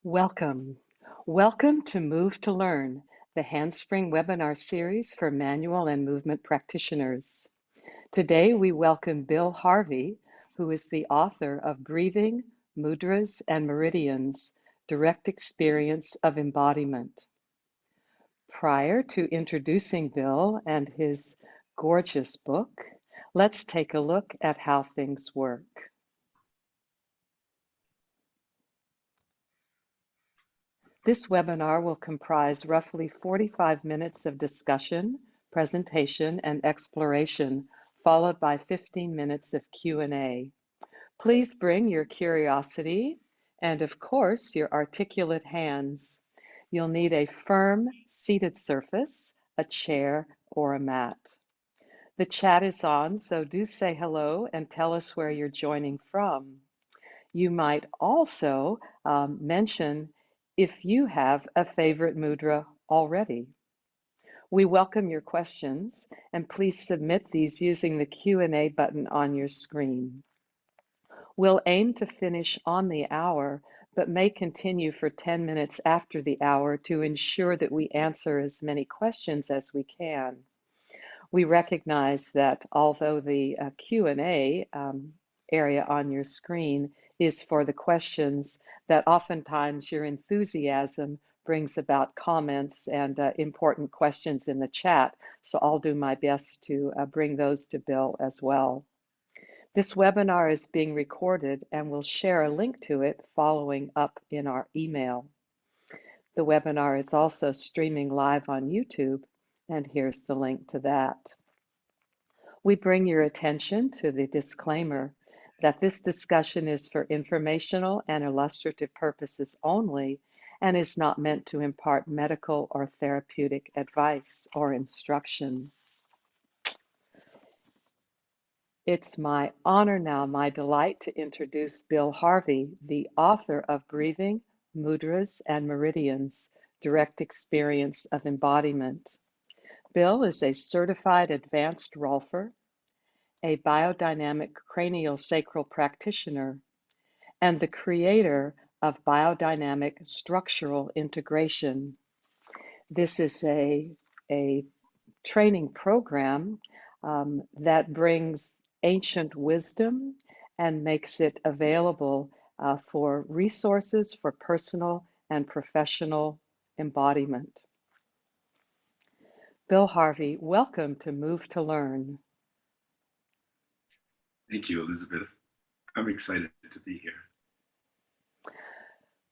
Welcome. Welcome to Move to Learn, the Handspring webinar series for manual and movement practitioners. Today we welcome Bill Harvey, who is the author of Breathing, Mudras, and Meridians, Direct Experience of Embodiment. Prior to introducing Bill and his gorgeous book, let's take a look at how things work. This webinar will comprise roughly 45 minutes of discussion, presentation, and exploration, followed by 15 minutes of Q&A. Please bring your curiosity and, of course, your articulate hands. You'll need a firm, seated surface, a chair, or a mat. The chat is on, so do say hello and tell us where you're joining from. You might also mention if you have a favorite mudra already. We welcome your questions, and please submit these using the Q&A button on your screen. We'll aim to finish on the hour, but may continue for 10 minutes after the hour to ensure that we answer as many questions as we can. We recognize that although the Q&A area on your screen is for the questions, that oftentimes your enthusiasm brings about comments and important questions in the chat. So I'll do my best to bring those to Bill as well. This webinar is being recorded and we'll share a link to it following up in our email. The webinar is also streaming live on YouTube, and here's the link to that. We bring your attention to the disclaimer that this discussion is for informational and illustrative purposes only and is not meant to impart medical or therapeutic advice or instruction. It's my honor now, my delight to introduce Bill Harvey, the author of Breathing, Mudras, and Meridians, Direct Experience of Embodiment. Bill is a certified advanced Rolfer, a biodynamic craniosacral practitioner, and the creator of biodynamic structural integration. This is a training program that brings ancient wisdom and makes it available for resources for personal and professional embodiment. Bill Harvey, welcome to Move to Learn. Thank you, Elizabeth. I'm excited to be here.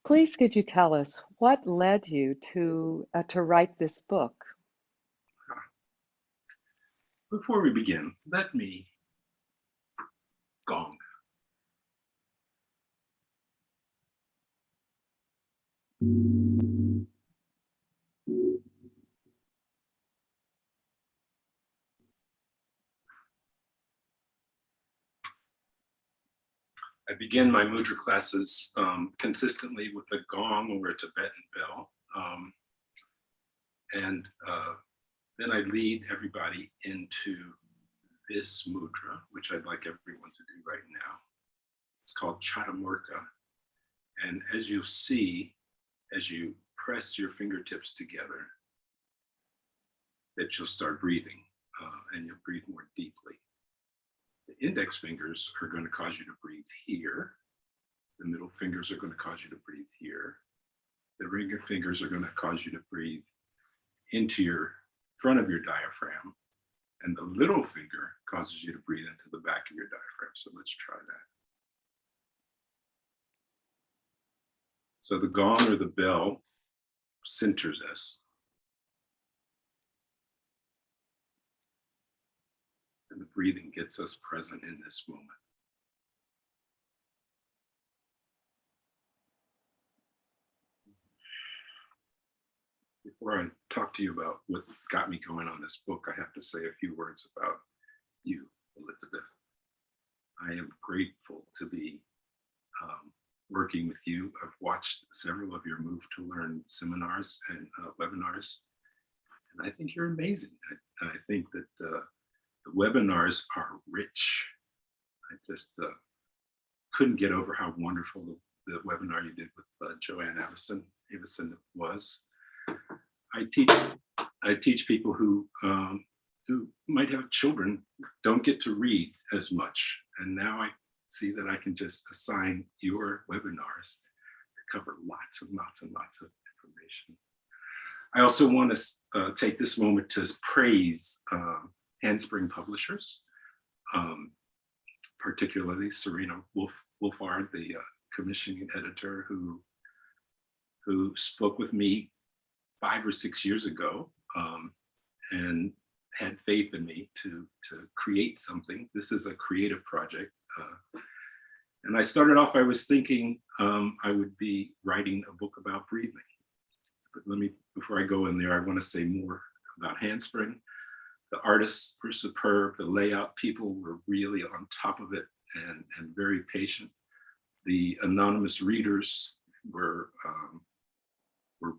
Please, could you tell us what led you to write this book? Before we begin, let me gong. I begin my mudra classes consistently with a gong or a Tibetan bell. Then I lead everybody into this mudra, which I'd like everyone to do right now. It's called Chaturmukha. And as you'll see, as you press your fingertips together, that you'll start breathing and you'll breathe more deeply. The index fingers are going to cause you to breathe here. The middle fingers are going to cause you to breathe here. The ring fingers are going to cause you to breathe into your front of your diaphragm. And the little finger causes you to breathe into the back of your diaphragm. So let's try that. So the gong or the bell centers us. And the breathing gets us present in this moment. Before I talk to you about what got me going on this book, I have to say a few words about you, Elizabeth. I am grateful to be working with you. I've watched several of your Move to Learn seminars and webinars, and I think you're amazing. I think that the webinars are rich. I just couldn't get over how wonderful the webinar you did with Joanne Avison was. I teach people who might have children, don't get to read as much. And now I see that I can just assign your webinars to cover lots and lots and lots of information. I also want to take this moment to praise Handspring Publishers, particularly Serena Wolfard, the commissioning editor who spoke with me 5 or 6 years ago and had faith in me to create something. This is a creative project. And I started off, I was thinking I would be writing a book about breathing. But before I go in there, I want to say more about Handspring. The artists were superb. The layout people were really on top of it and very patient. The anonymous readers were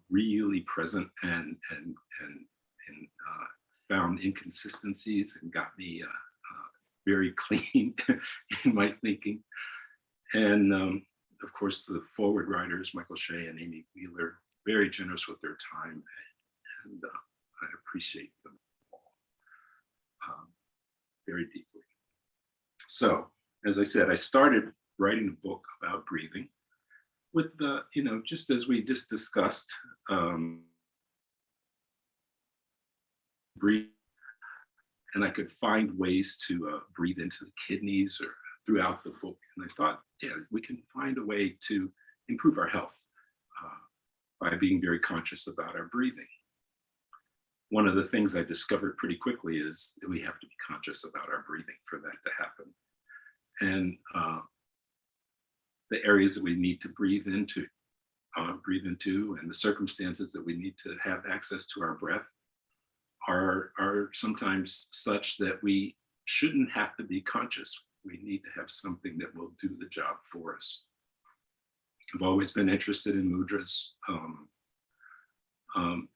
really present and found inconsistencies and got me very clean in my thinking. And of course, the forward writers, Michael Shea and Amy Wheeler, very generous with their time, and I appreciate them all very deeply. So, as I said, I started writing a book about breathing with the, just as we just discussed, breathe, and I could find ways to breathe into the kidneys or throughout the book. And I thought, yeah, we can find a way to improve our health by being very conscious about our breathing. One of the things I discovered pretty quickly is that we have to be conscious about our breathing for that to happen. And the areas that we need to breathe into and the circumstances that we need to have access to our breath are sometimes such that we shouldn't have to be conscious. We need to have something that will do the job for us. I've always been interested in mudras.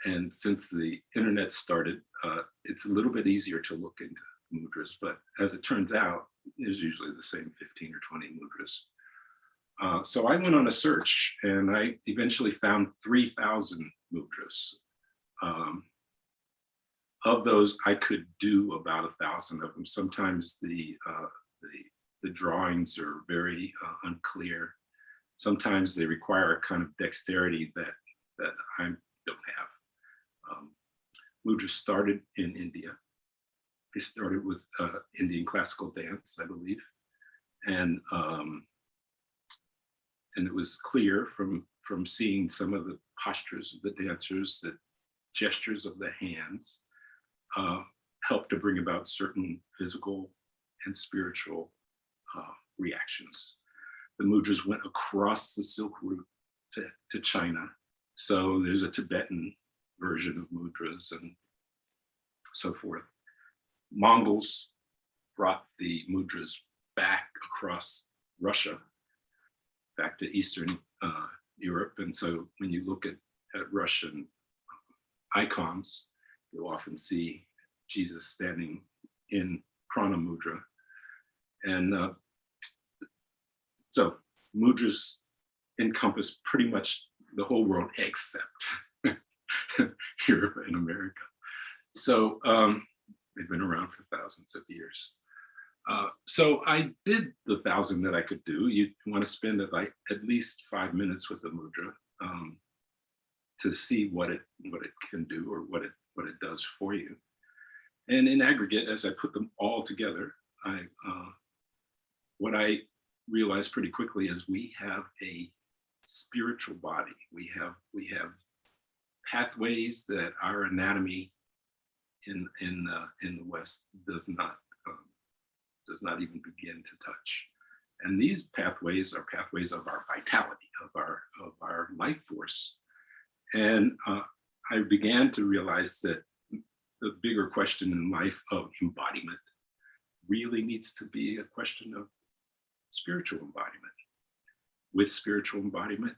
And since the internet started, it's a little bit easier to look into mudras, but as it turns out, there's usually the same 15 or 20 mudras. So I went on a search and I eventually found 3,000 mudras. Of those, I could do about 1,000 of them. Sometimes the drawings are very unclear. Sometimes they require a kind of dexterity that I don't have. Mudra started in India. They started with Indian classical dance, I believe, and it was clear from seeing some of the postures of the dancers that gestures of the hands help to bring about certain physical and spiritual reactions. The mudras went across the Silk Route to China. So there's a Tibetan version of mudras and so forth. Mongols brought the mudras back across Russia, back to Eastern Europe. And so when you look at Russian icons, you'll often see Jesus standing in Prana Mudra. And so mudras encompass pretty much the whole world except Europe and America. So they've been around for thousands of years. So I did the 1,000 that I could do. You want to spend at least 5 minutes with the mudra to see what it can do or what it does for you. And in aggregate, as I put them all together, what I realized pretty quickly is we have a spiritual body. We have pathways that our anatomy in the West does not even begin to touch. And these pathways are pathways of our vitality, of our life force. And I began to realize that the bigger question in life of embodiment really needs to be a question of spiritual embodiment. With spiritual embodiment,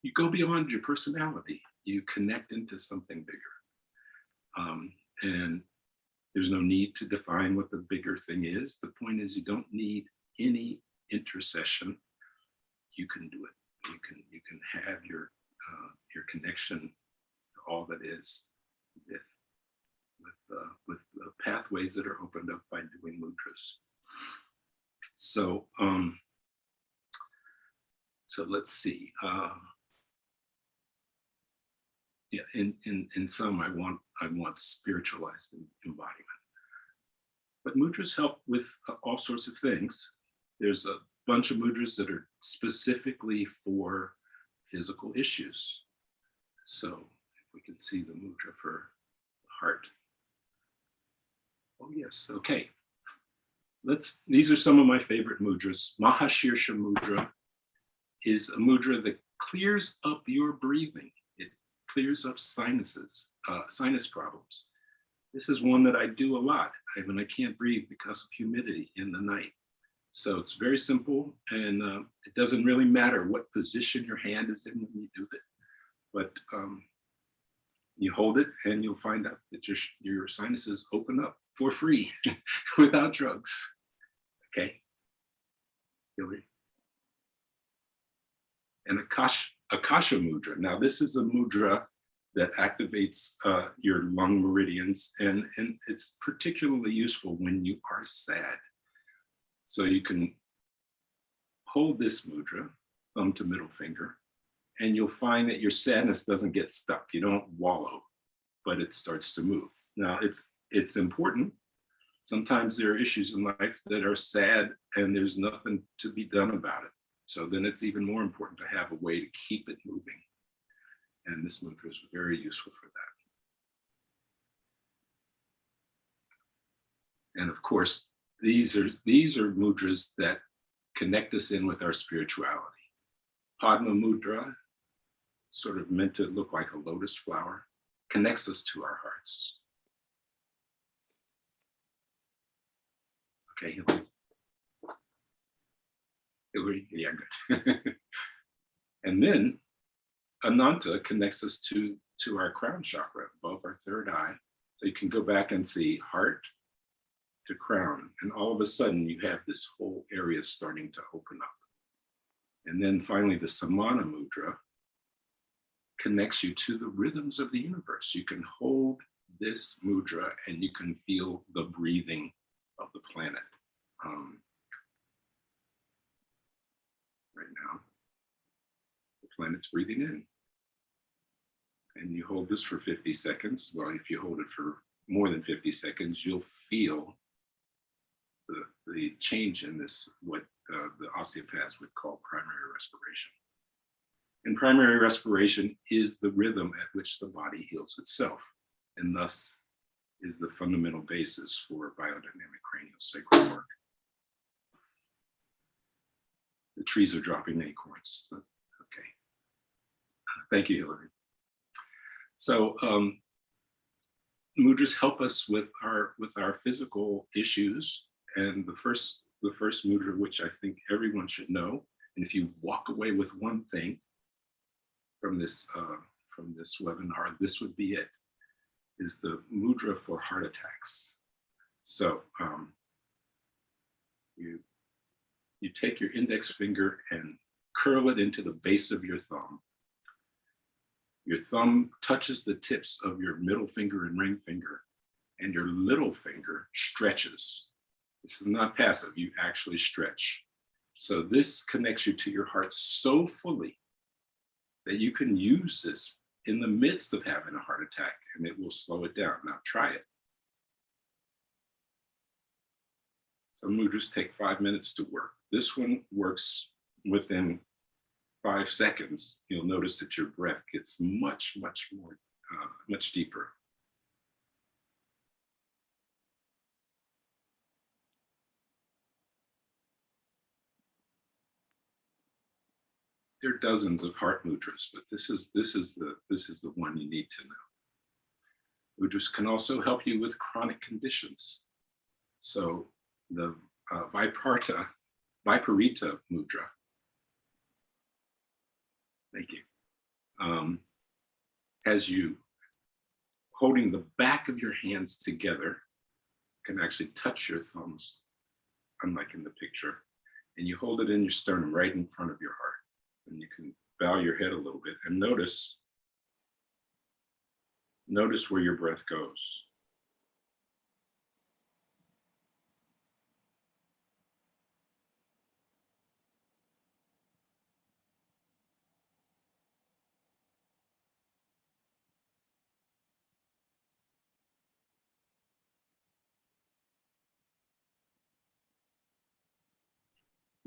you go beyond your personality. You connect into something bigger. And there's no need to define what the bigger thing is. The point is you don't need any intercession. You can do it. you can have your connection to all that is with the pathways that are opened up by doing mudras. So so let's see. Yeah, in some I want spiritualized embodiment. But mudras help with all sorts of things. There's a bunch of mudras that are specifically for physical issues. So if we can see the mudra for the heart. Oh yes, okay. These are some of my favorite mudras. Mahashirsha Mudra is a mudra that clears up your breathing. It clears up sinuses, sinus problems. This is one that I do a lot when I can't breathe because of humidity in the night. So it's very simple, and it doesn't really matter what position your hand is in when you do it. But you hold it and you'll find out that your sinuses open up for free without drugs. Okay, Hillary. And Akasha Mudra. Now this is a mudra that activates your lung meridians, and it's particularly useful when you are sad. So you can hold this mudra, thumb to middle finger, and you'll find that your sadness doesn't get stuck. You don't wallow, but it starts to move. Now it's important. Sometimes there are issues in life that are sad and there's nothing to be done about it. So then it's even more important to have a way to keep it moving. And this mudra is very useful for that. And of course, these are mudras that connect us in with our spirituality. Padma Mudra, sort of meant to look like a lotus flower, connects us to our hearts. Okay, Hillary, yeah, good. And then Ananta connects us to our crown chakra above our third eye. So you can go back and see heart to crown, and all of a sudden you have this whole area starting to open up. And then finally the Samana Mudra connects you to the rhythms of the universe. You can hold this mudra and you can feel the breathing of the planet. Right now, the planet's breathing in. And you hold this for 50 seconds. Well, if you hold it for more than 50 seconds, you'll feel the change in this, what the osteopaths would call primary respiration. And primary respiration is the rhythm at which the body heals itself, and thus is the fundamental basis for biodynamic cranial sacral work. The trees are dropping acorns. Okay. Thank you, Hillary. So mudras help us with our physical issues. And the first mudra, which I think everyone should know, and if you walk away with one thing from this webinar, this would be it, is the mudra for heart attacks. So you take your index finger and curl it into the base of your thumb. Your thumb touches the tips of your middle finger and ring finger, and your little finger stretches. This is not passive, you actually stretch. So this connects you to your heart so fully that you can use this in the midst of having a heart attack, and it will slow it down. Now try it. Some mudras take 5 minutes to work. This one works within 5 seconds. You'll notice that your breath gets much more, much deeper. There are dozens of heart mudras, but this is the one you need to know. Mudras can also help you with chronic conditions. So the Viparita Mudra, thank you, has you holding the back of your hands together, can actually touch your thumbs, unlike in the picture, and you hold it in your sternum right in front of your heart. And you can bow your head a little bit and notice where your breath goes.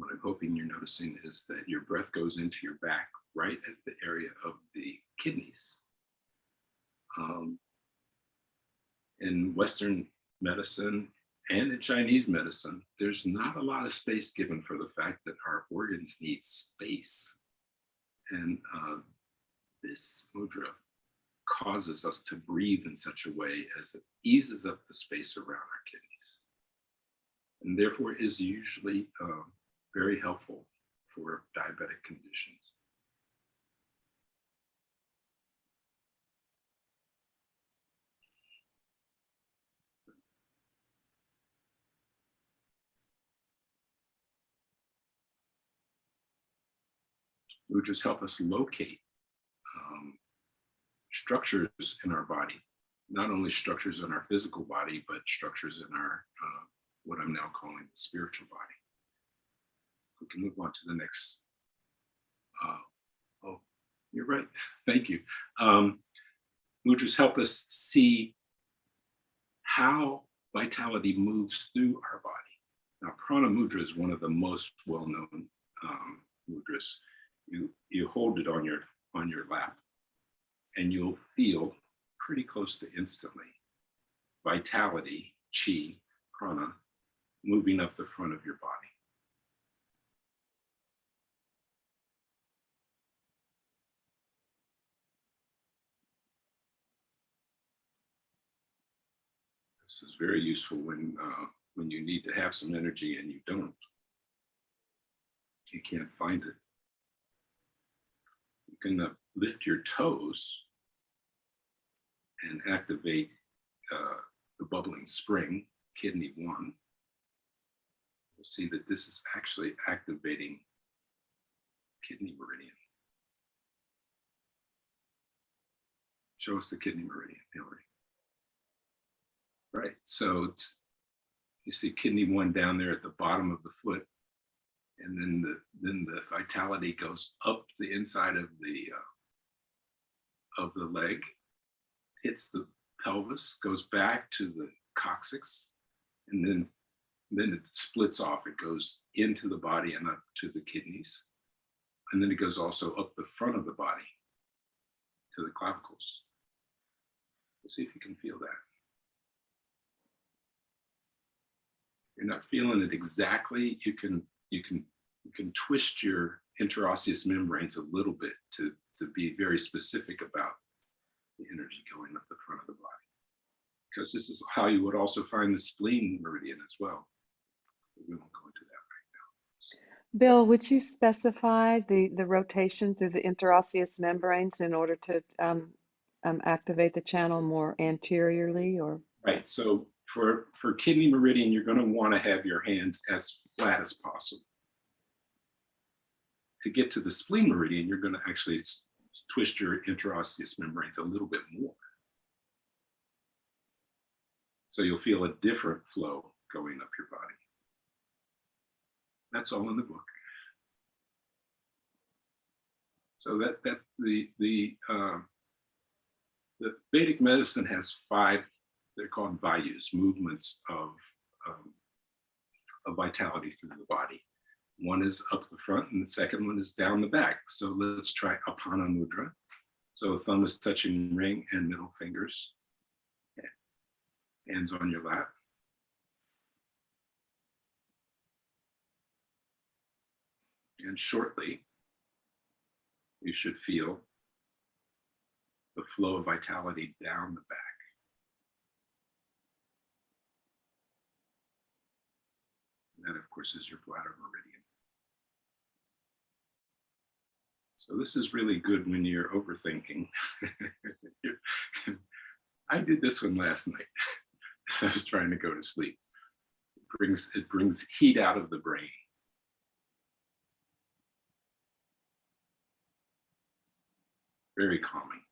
What I'm hoping you're noticing is that your breath goes into your back, right at the area of the kidneys. In Western medicine and in Chinese medicine, there's not a lot of space given for the fact that our organs need space. And this mudra causes us to breathe in such a way as it eases up the space around our kidneys. And therefore is usually very helpful for diabetic conditions. Mudras help us locate structures in our body, not only structures in our physical body, but structures in our, what I'm now calling the spiritual body. We can move on to the next. Oh, you're right. Thank you. Mudras help us see how vitality moves through our body. Now, Prana Mudra is one of the most well-known mudras. You hold it on your lap, and you'll feel pretty close to instantly vitality, chi, prana, moving up the front of your body. This is very useful when you need to have some energy and you don't. You can't find it. You can lift your toes and activate the bubbling spring, kidney 1. You'll see that this is actually activating kidney meridian. Show us the kidney meridian, Hillary. Right, so you see kidney 1 down there at the bottom of the foot, and then the vitality goes up the inside of the leg, hits the pelvis, goes back to the coccyx, and then it splits off. It goes into the body and up to the kidneys, and then it goes also up the front of the body to the clavicles. Let's see if you can feel that. You're not feeling it exactly, you can twist your interosseous membranes a little bit to be very specific about the energy going up the front of the body. Because this is how you would also find the spleen meridian as well. We won't go into that right now. Bill, would you specify the rotation through the interosseous membranes in order to activate the channel more anteriorly, or? Right, so for kidney meridian, you're going to want to have your hands as flat as possible. To get to the spleen meridian, you're going to actually twist your interosseous membranes a little bit more. So you'll feel a different flow going up your body. That's all in the book. So that the Vedic medicine has 5, they're called vayus, movements of vitality through the body. One is up the front and the second one is down the back. So let's try Apana Mudra. So thumb is touching ring and middle fingers. Hands on your lap. And shortly, you should feel the flow of vitality down the back. And that, of course, is your bladder meridian. So this is really good when you're overthinking. I did this one last night as I was trying to go to sleep. It brings heat out of the brain. very calming.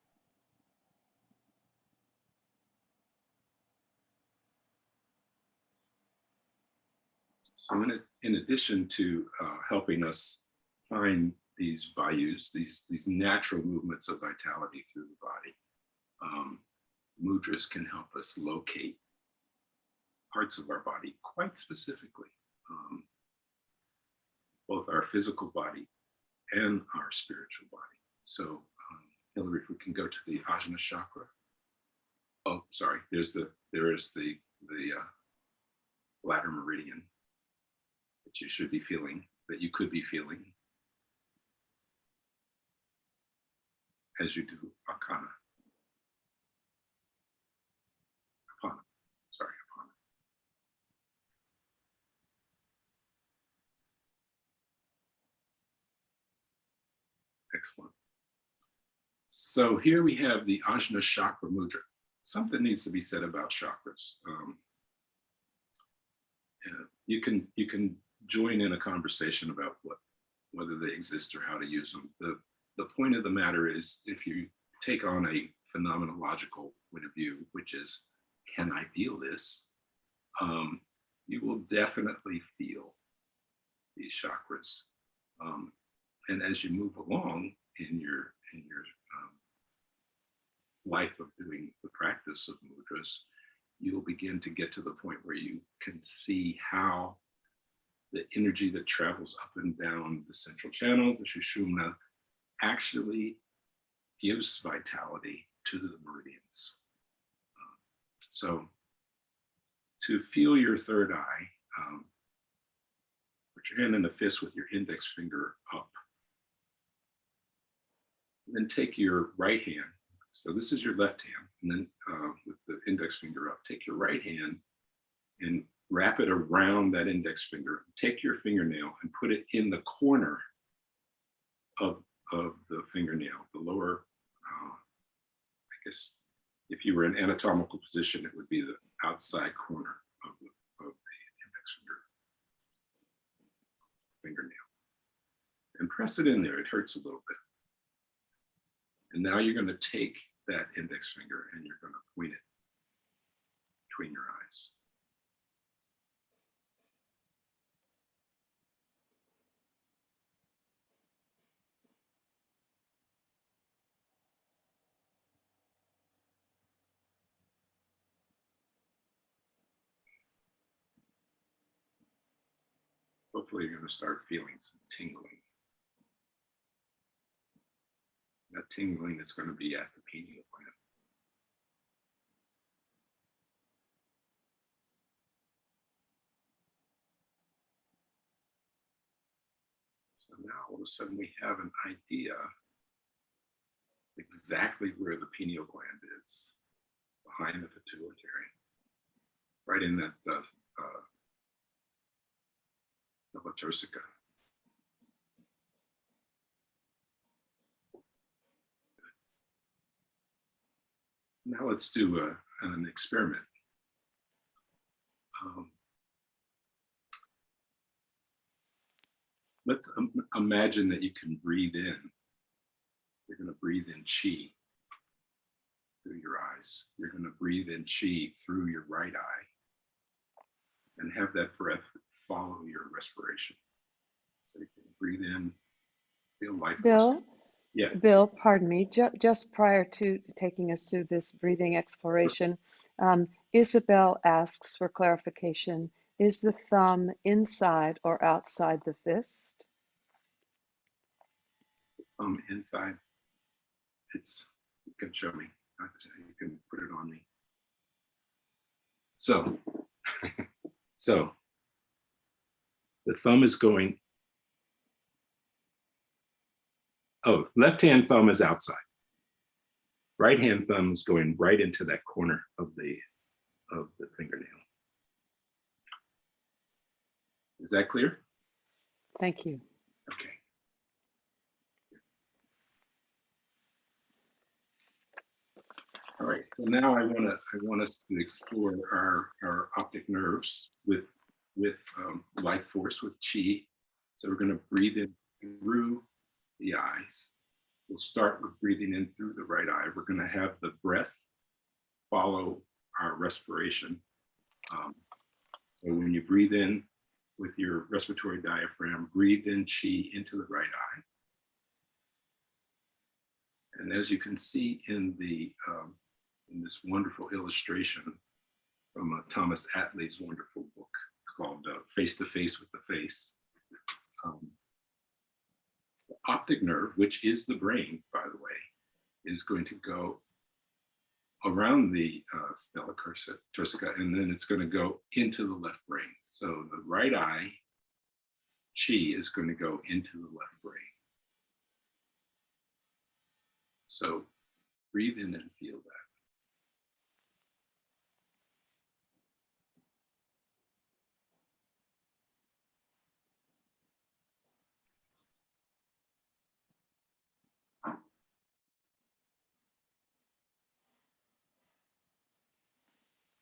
So in addition to helping us find these vayus, these natural movements of vitality through the body, mudras can help us locate parts of our body quite specifically, both our physical body and our spiritual body. So, Hillary, if we can go to the Ajna chakra. Oh, sorry. There is the bladder meridian that you should be feeling, that you could be feeling as you do Apana. Excellent. So here we have the Ajna Chakra Mudra. Something needs to be said about chakras. You can join in a conversation about whether they exist or how to use them. The point of the matter is, if you take on a phenomenological point of view, which is, can I feel this? You will definitely feel these chakras. And as you move along in your life of doing the practice of mudras, you'll begin to get to the point where you can see how the energy that travels up and down the central channel, the Sushumna, actually gives vitality to the meridians. So to feel your third eye, put your hand in a fist with your index finger up. And then take your right hand. So this is your left hand. And then with the index finger up, take your right hand and wrap it around that index finger. Take your fingernail and put it in the corner of the fingernail, the lower, I guess if you were in anatomical position, it would be the outside corner of the index fingernail. And press it in there. It hurts a little bit. And now you're going to take that index finger and you're going to point it between your eyes. Hopefully you're going to start feeling some tingling. That tingling is going to be at the pineal gland. So now all of a sudden we have an idea exactly where the pineal gland is, behind the pituitary, right in that Uterus. Now let's do an experiment. Let's imagine that you can breathe in. You're going to breathe in chi through your eyes. You're going to breathe in chi through your right eye and have that breath follow your respiration. So you can breathe in, feel life. Bill? Yeah. Bill, pardon me, just prior to taking us through this breathing exploration, Isabel asks for clarification. Is the thumb inside or outside the fist? Inside. You can show me. You can put it on me. So, so the thumb is going. Oh, left hand thumb is outside. Right hand thumb is going right into that corner of the fingernail. Is that clear? Thank you. Okay. All right. So now I want us to explore our optic nerves with life force, with chi. So we're going to breathe in through the eyes. We'll start with breathing in through the right eye. We're going to have the breath follow our respiration. So when you breathe in with your respiratory diaphragm, breathe in chi into the right eye. And as you can see in this wonderful illustration from Thomas Atlee's wonderful book called Face to Face with the Face, the optic nerve, which is the brain, by the way, is going to go around the stella turcica, and then it's going to go into the left brain. So the right eye chi is going to go into the left brain. So breathe in and feel that.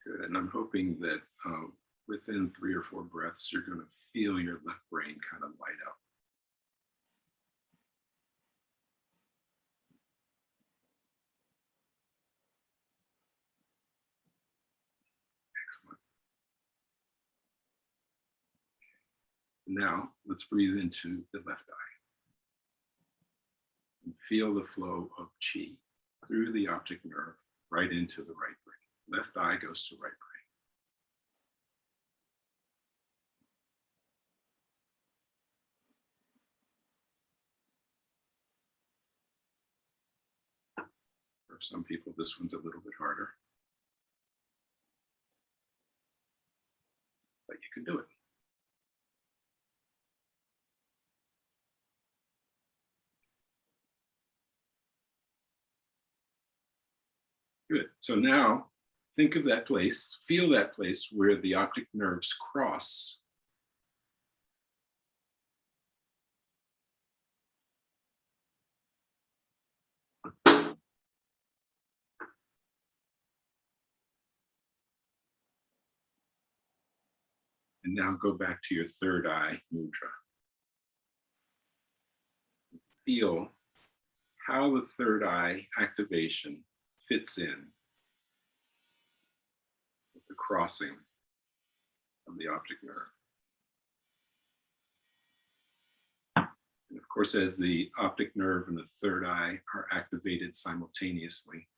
Good, and I'm hoping that within 3 or 4 breaths, you're going to feel your left brain kind of light up. Excellent. Now, let's breathe into the left eye. And feel the flow of chi through the optic nerve right into the right brain. Left eye goes to right brain. For some people, this one's a little bit harder, but you can do it. Good. So now think of that place, feel that place where the optic nerves cross. And now go back to your third eye mudra. Feel how the third eye activation fits in with the crossing of the optic nerve. And of course, as the optic nerve and the third eye are activated simultaneously,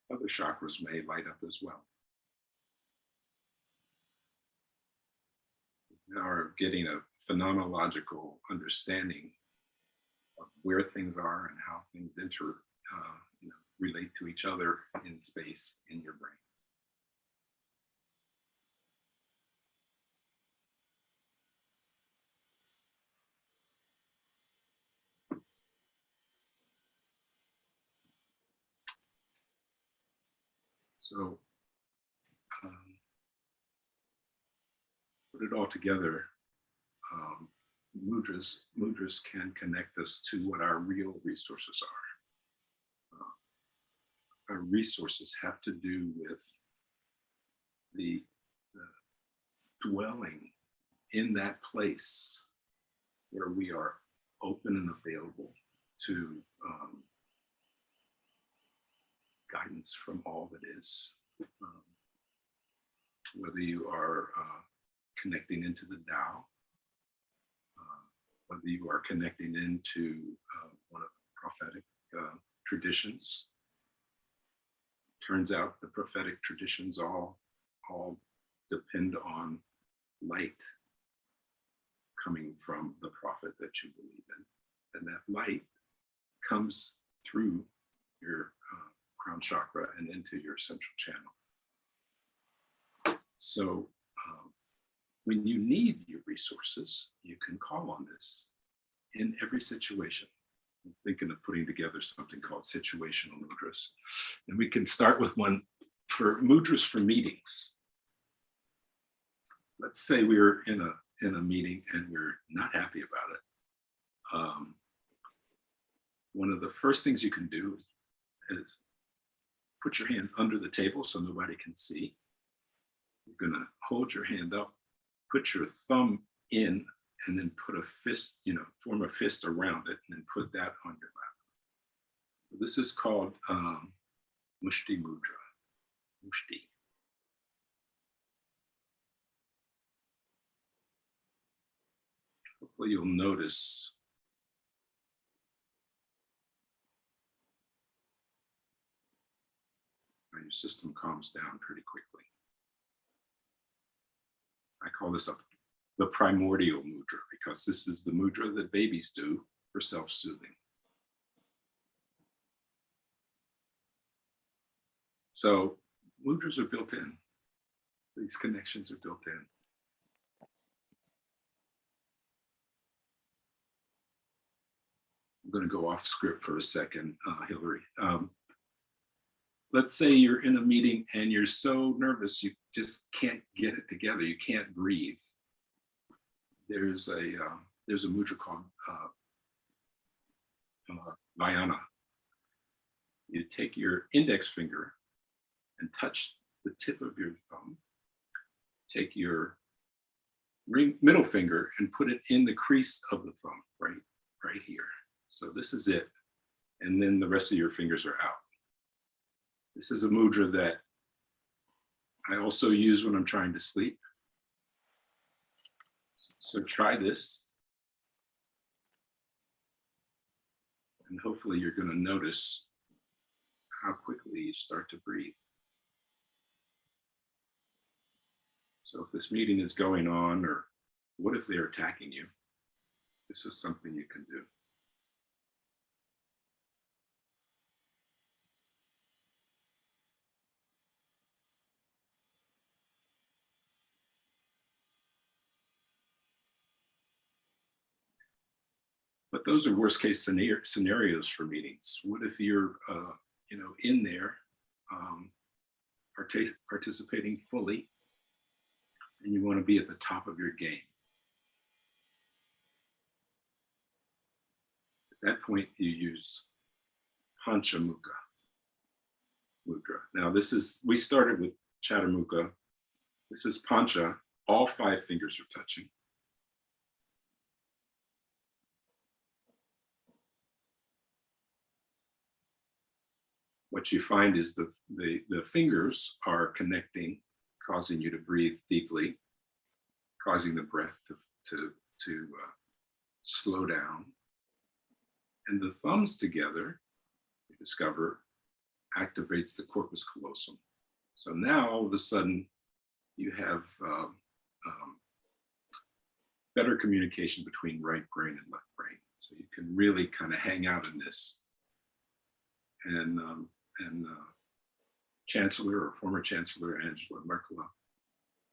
other chakras may light up as well. Now are getting a phenomenological understanding of where things are and how things relate to each other in space in your brain. So put it all together. Mudras can connect us to what our real resources are. Our resources have to do with the dwelling in that place where we are open and available to guidance from all that is. Whether you are connecting into the Tao, whether you are connecting into one of the prophetic traditions. Turns out the prophetic traditions all depend on light coming from the prophet that you believe in. And that light comes through your crown chakra and into your central channel. So when you need your resources, you can call on this in every situation. I'm thinking of putting together something called situational mudras. And we can start with one for mudras for meetings. Let's say we're in a meeting and we're not happy about it. One of the first things you can do is put your hand under the table so nobody can see. You're going to hold your hand up, put your thumb in, and then put a fist, form a fist around it, and then put that on your lap. This is called Mushti Mudra. Mushti. Hopefully you'll notice how your system calms down pretty quickly. I call this the Primordial Mudra because this is the mudra that babies do for self-soothing. So mudras are built in. These connections are built in. I'm going to go off script for a second, Hillary. Let's say you're in a meeting and you're so nervous you just can't get it together. You can't breathe. There's a mudra called Dhyana. You take your index finger and touch the tip of your thumb. Take your middle finger and put it in the crease of the thumb, right here. So this is it. And then the rest of your fingers are out. This is a mudra that I also use when I'm trying to sleep. So try this. And hopefully you're going to notice how quickly you start to breathe. So if this meeting is going on, or what if they're attacking you? This is something you can do. But those are worst case scenarios for meetings. What if you're, in there, participating fully, and you want to be at the top of your game? At that point, you use Panchamukha Mudra. Now, we started with Chaturmukha. This is Pancha. All 5 fingers are touching. What you find is the fingers are connecting, causing you to breathe deeply, causing the breath to slow down. And the thumbs together, you discover, activates the corpus callosum. So now all of a sudden you have better communication between right brain and left brain. So you can really kind of hang out in this. And Chancellor or former Chancellor Angela Merkel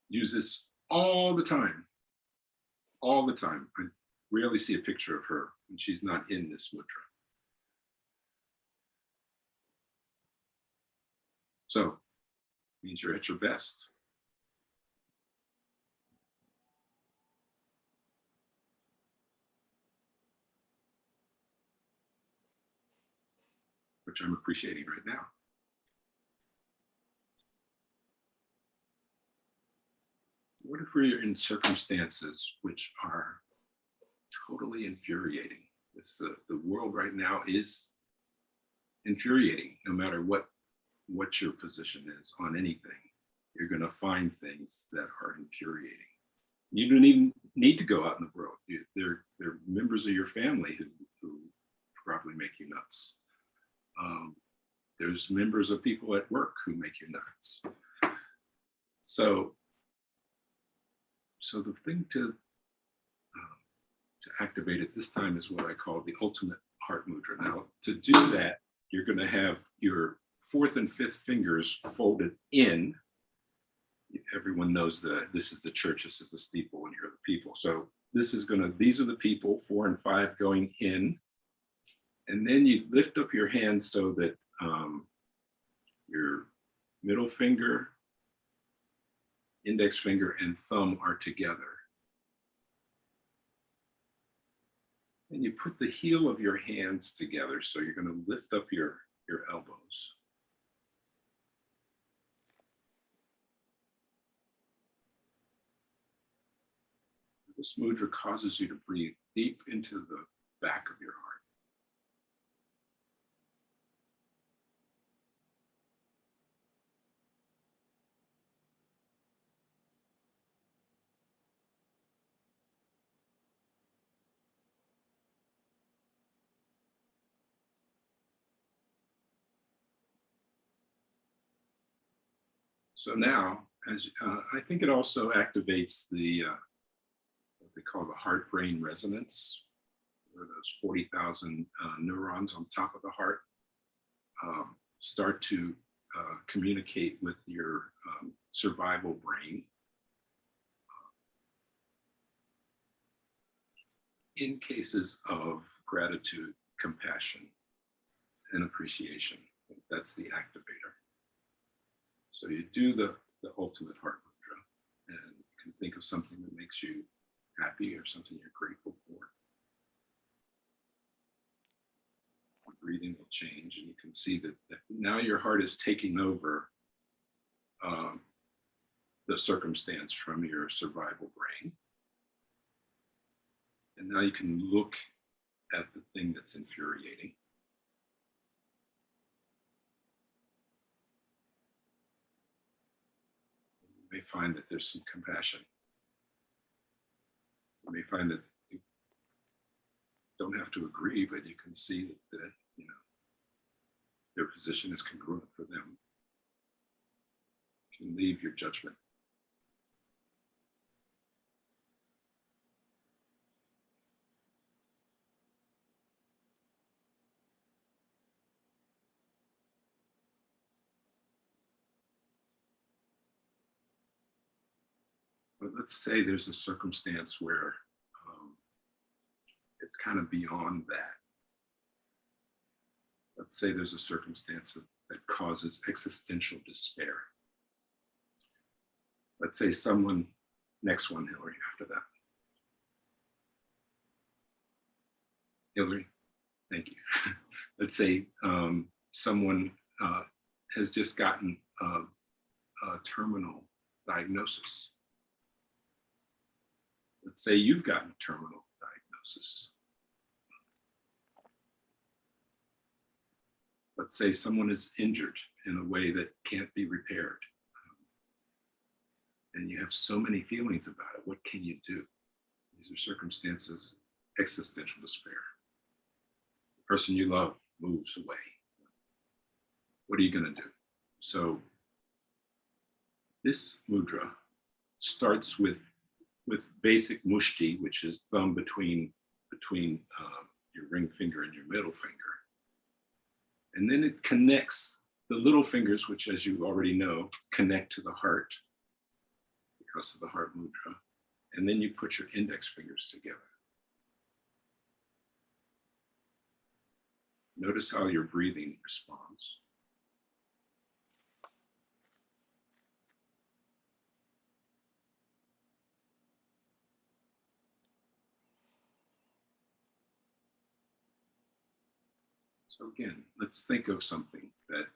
use this all the time. All the time. I rarely see a picture of her when she's not in this mudra. So it means you're at your best. Which I'm appreciating right now. What if we're in circumstances which are totally infuriating? The world right now is infuriating, no matter what your position is on anything. You're going to find things that are infuriating. You don't even need to go out in the world. They're members of your family who probably make you nuts. There's members of people at work who make you nuts. So the thing to activate it this time is what I call the ultimate heart mudra. Now, to do that, you're going to have your 4th and 5th fingers folded in. Everyone knows this is the church, this is the steeple, and here are the people. So these are the people, 4 and 5 going in. And then you lift up your hands so that your middle finger, index finger, and thumb are together. And you put the heel of your hands together. So you're going to lift up your elbows. This mudra causes you to breathe deep into the back of your heart. So now, as I think it also activates the what they call the heart-brain resonance, where those 40,000 neurons on top of the heart start to communicate with your survival brain in cases of gratitude, compassion, and appreciation. That's the activator. So you do the ultimate heart mudra, and you can think of something that makes you happy or something you're grateful for. Your breathing will change, and you can see that now your heart is taking over the circumstance from your survival brain. And now you can look at the thing that's infuriating. You may find that there's some compassion. You may find that you don't have to agree, but you can see that their position is congruent for them. You can leave your judgment. But let's say there's a circumstance where it's kind of beyond that. Let's say there's a circumstance that causes existential despair. Let's say someone, next one, Hillary, after that. Hillary, thank you. Let's say someone has just gotten a terminal diagnosis. Let's say you've gotten a terminal diagnosis. Let's say someone is injured in a way that can't be repaired. And you have so many feelings about it. What can you do? These are circumstances, existential despair. The person you love moves away. What are you going to do? So this mudra starts with basic mushti, which is thumb between your ring finger and your middle finger. And then it connects the little fingers, which, as you already know, connect to the heart because of the heart mudra. And then you put your index fingers together. Notice how your breathing responds. So again, let's think of something that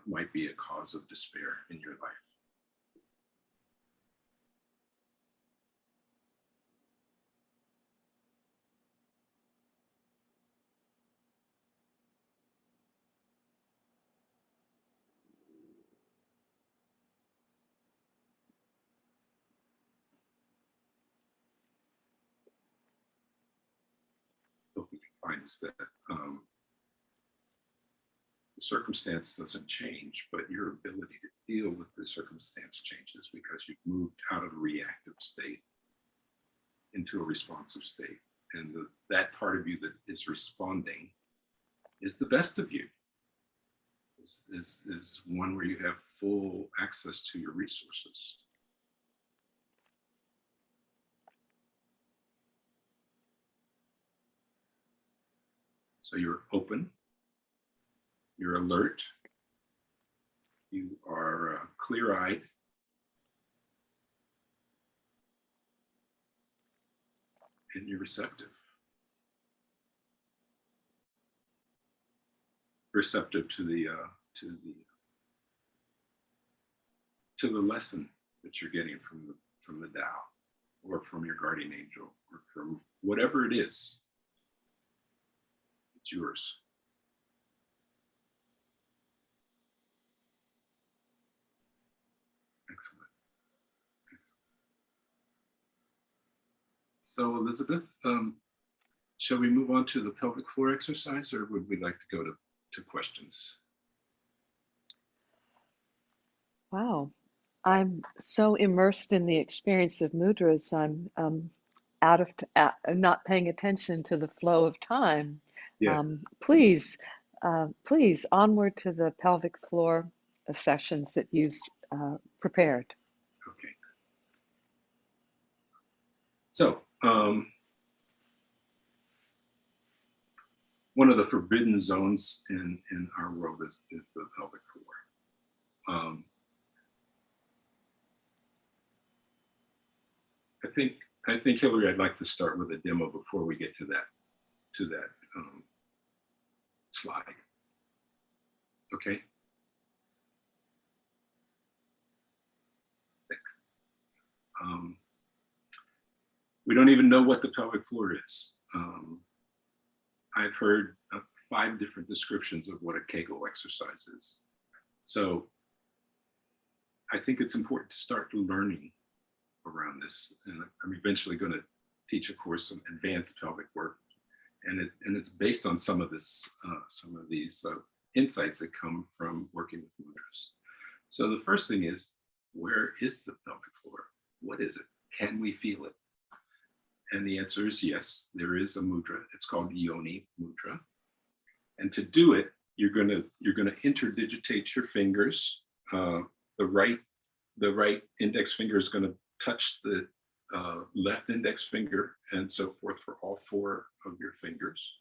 might be a cause of despair in your life. What we can find is that the circumstance doesn't change, but your ability to deal with the circumstance changes because you've moved out of a reactive state into a responsive state. And that part of you that is responding is the best of you, is one where you have full access to your resources. So you're open, you're alert, you are clear-eyed, and you're receptive. Receptive to the lesson that you're getting from the Tao, or from your guardian angel, or from whatever it is. It's yours. Excellent. Excellent. So Elizabeth, shall we move on to the pelvic floor exercise, or would we like to go to questions? Wow. I'm so immersed in the experience of mudras, I'm not paying attention to the flow of time. Yes. Please, please, onward to the pelvic floor sessions that you've prepared. Okay. So, one of the forbidden zones in our world is the pelvic floor. I think Hillary, I'd like to start with a demo before we get to that slide. Okay. Thanks. We don't even know what the pelvic floor is. I've heard 5 different descriptions of what a Kegel exercise is. So I think it's important to start learning around this. And I'm eventually going to teach a course on advanced pelvic work. And it's based on some of these insights that come from working with mudras. So the first thing is, where is the pelvic floor? What is it? Can we feel it? And the answer is yes, there is a mudra. It's called Yoni Mudra. And to do it, you're gonna interdigitate your fingers. The right index finger is gonna touch the left index finger, and so forth for all 4 of your fingers.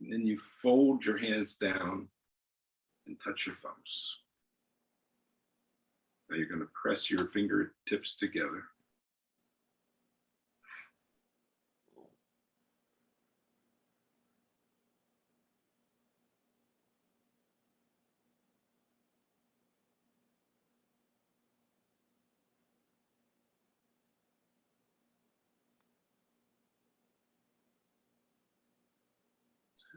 And then you fold your hands down and touch your thumbs. Now you're gonna press your fingertips together.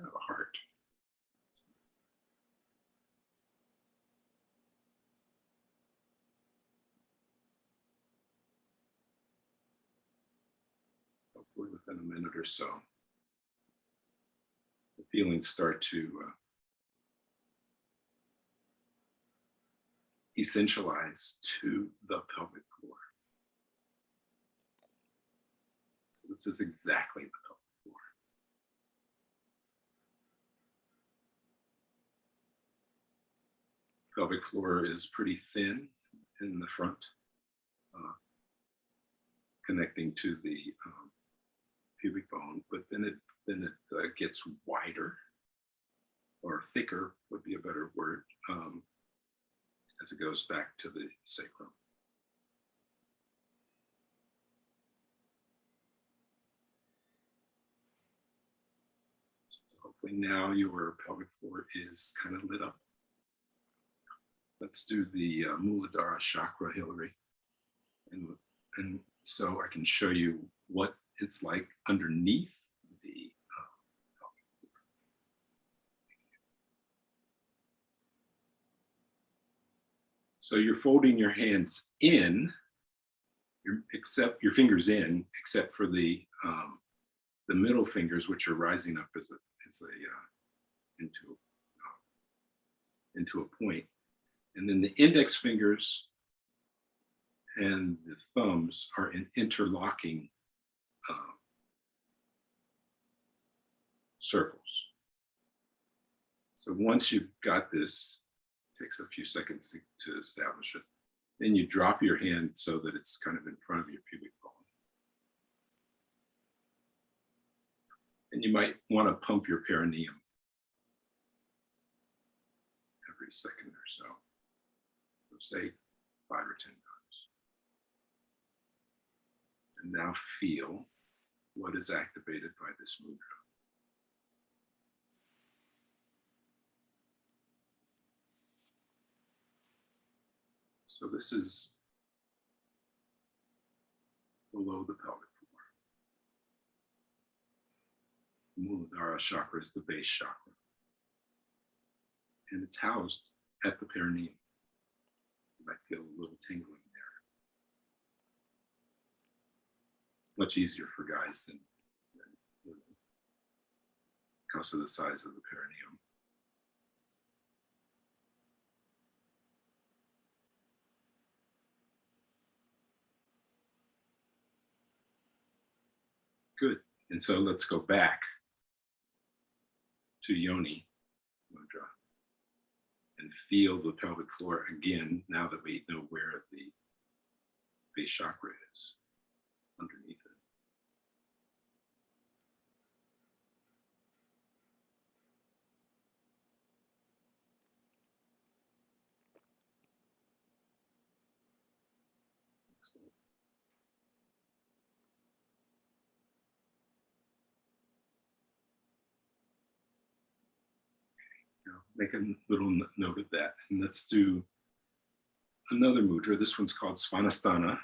Have a heart. Hopefully within a minute or so, the feelings start to essentialize to the pelvic floor. So this is exactly the pelvic floor. Pelvic floor is pretty thin in the front, connecting to the pubic bone, but then it gets wider, or thicker would be a better word, as it goes back to the sacrum. So hopefully now your pelvic floor is kind of lit up. Let's do the Moulidar Chakra, Hillary. And so I can show you what it's like underneath the pelvic floor. So you're folding your hands in, except your fingers in, except for the middle fingers, which are rising up into a point. And then the index fingers and the thumbs are in interlocking circles. So once you've got this, it takes a few seconds to establish it. Then you drop your hand so that it's kind of in front of your pubic bone. And you might want to pump your perineum every second or so. Say 5 or 10 times. And now feel what is activated by this mudra. So this is below the pelvic floor. Moulidar Chakra is the base chakra, and it's housed at the perineum. You might feel a little tingling there. Much easier for guys than women because of the size of the perineum. Good. And so let's go back to Yoni Mudra and feel the pelvic floor again now that we know where the base chakra is underneath it. Excellent. Now, make a little note of that. And let's do another mudra. This one's called Swanasthana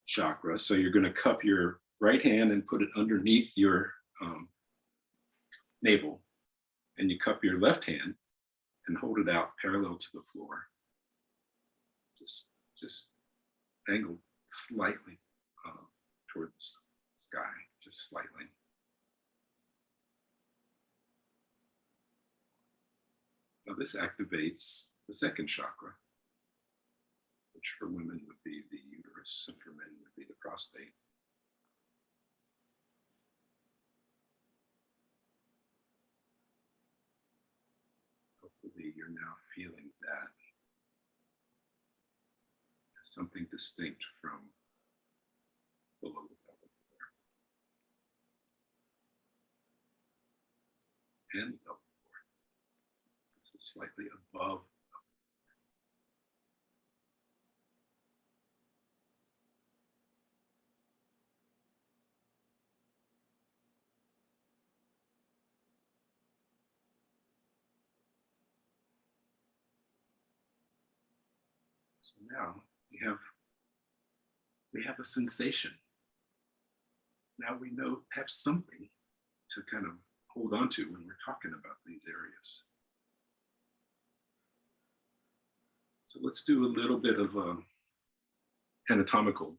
Chakra. So you're going to cup your right hand and put it underneath your navel. And you cup your left hand and hold it out parallel to the floor. Just angled slightly towards the sky, just slightly. Now this activates the second chakra, which for women would be the uterus and for men would be the prostate. Hopefully you're now feeling that as something distinct from below the pelvic floor and the pelvic floor. This is slightly above. So now we have a sensation. Now we know have something to kind of hold on to when we're talking about these areas. So let's do a little bit of anatomical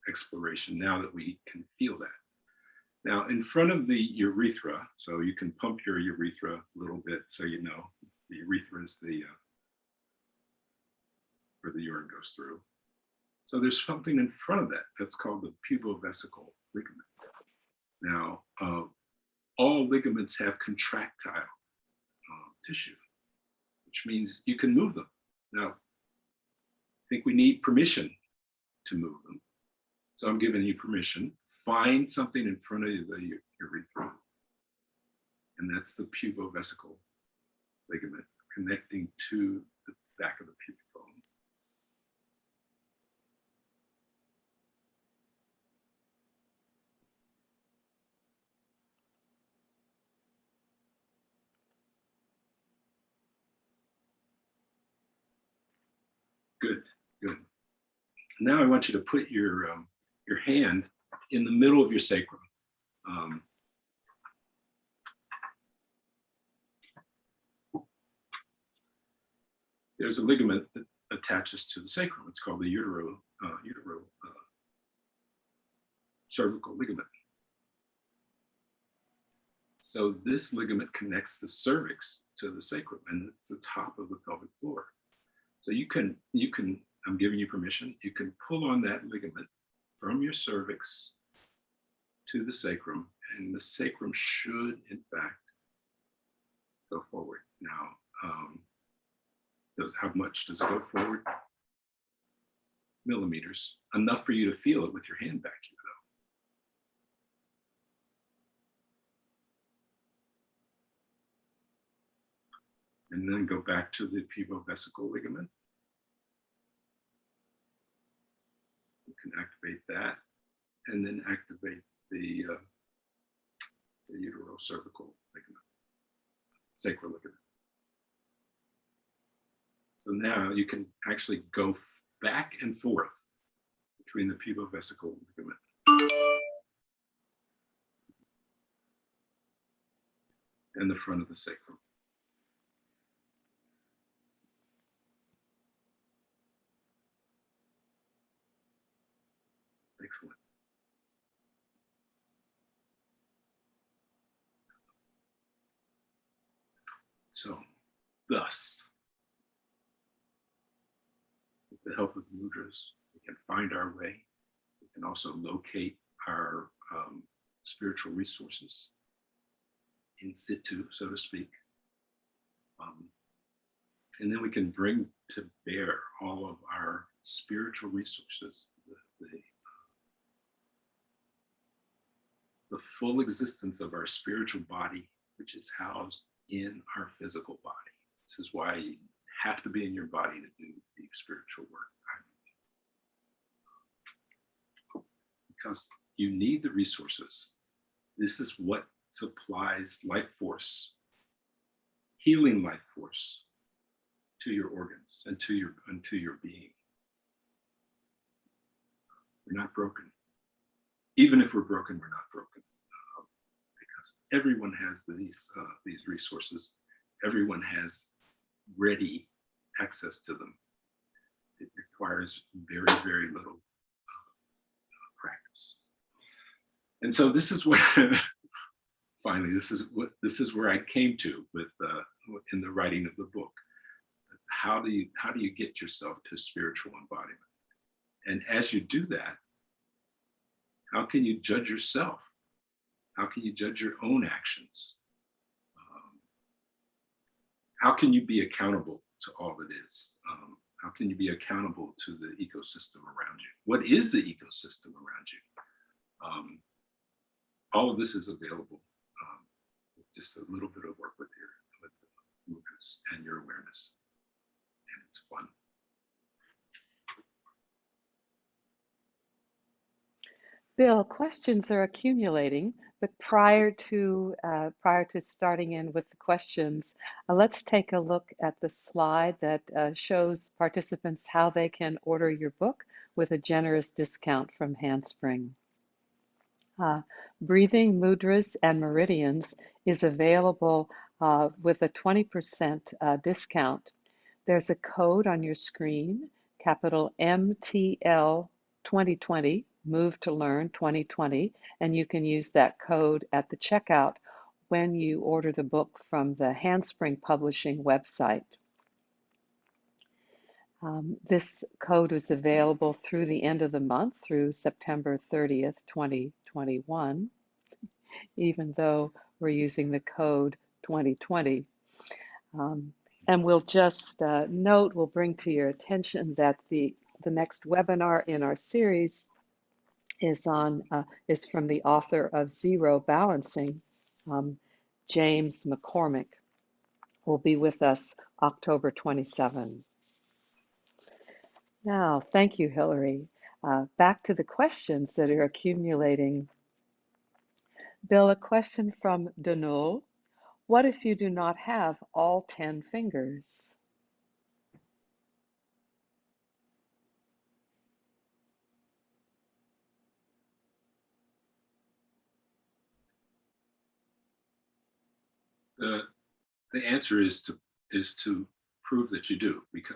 exploration now that we can feel that. Now in front of the urethra, so you can pump your urethra a little bit so you know the urethra is the where the urine goes through. So there's something in front of that that's called the pubovesical ligament. Now, all ligaments have contractile tissue, which means you can move them. Now, I think we need permission to move them. So I'm giving you permission. Find something in front of the urethra, and that's the pubovesical ligament connecting to the back of the pubic bone. Good, good. Now I want you to put your hand in the middle of your sacrum. There's a ligament that attaches to the sacrum. It's called the cervical ligament. So this ligament connects the cervix to the sacrum, and it's the top of the pelvic floor. So you can, I'm giving you permission, you can pull on that ligament from your cervix to the sacrum, and the sacrum should, in fact, go forward. Now, how much does it go forward? Millimeters. Enough for you to feel it with your hand back here, though. And then go back to the pubovesical ligament. You can activate that, and then activate the uterocervical ligament, sacral ligament. So now you can actually go back and forth between the pubovesical ligament and the front of the sacrum. Excellent. So, thus, with the help of the mudras, we can find our way. We can also locate our spiritual resources in situ, so to speak. And then we can bring to bear all of our spiritual resources, the full existence of our spiritual body, which is housed in our physical body. This is why you have to be in your body to do deep spiritual work. Because you need the resources. This is what supplies life force, healing life force to your organs and to your being. We're not broken. Even if we're broken, we're not broken. Because everyone has these resources. Everyone has ready access to them. It requires very, very little practice. And so this is what finally this is where I came to with in the writing of the book. How do you get yourself to spiritual embodiment? And as you do that, how can you judge yourself? How can you judge your own actions? How can you be accountable to all that is? How can you be accountable to the ecosystem around you? What is the ecosystem around you? All of this is available with just a little bit of work with the mudras and your awareness. And it's fun. Bill, questions are accumulating, but prior to starting in with the questions, let's take a look at the slide that shows participants how they can order your book with a generous discount from Handspring. Breathing Mudras and Meridians is available with a 20% discount. There's a code on your screen, capital MTL 2020. Move to Learn 2020, and you can use that code at the checkout when you order the book from the Handspring Publishing website. This code is available through the end of the month, through September 30th, 2021, even though we're using the code 2020. And we'll just note, we'll bring to your attention that the next webinar in our series is from the author of Zero Balancing, James McCormick, will be with us October 27. Now, thank you, Hillary. Back to the questions that are accumulating. Bill, a question from Donul. What if you do not have all 10 fingers? The answer is to prove that you do, because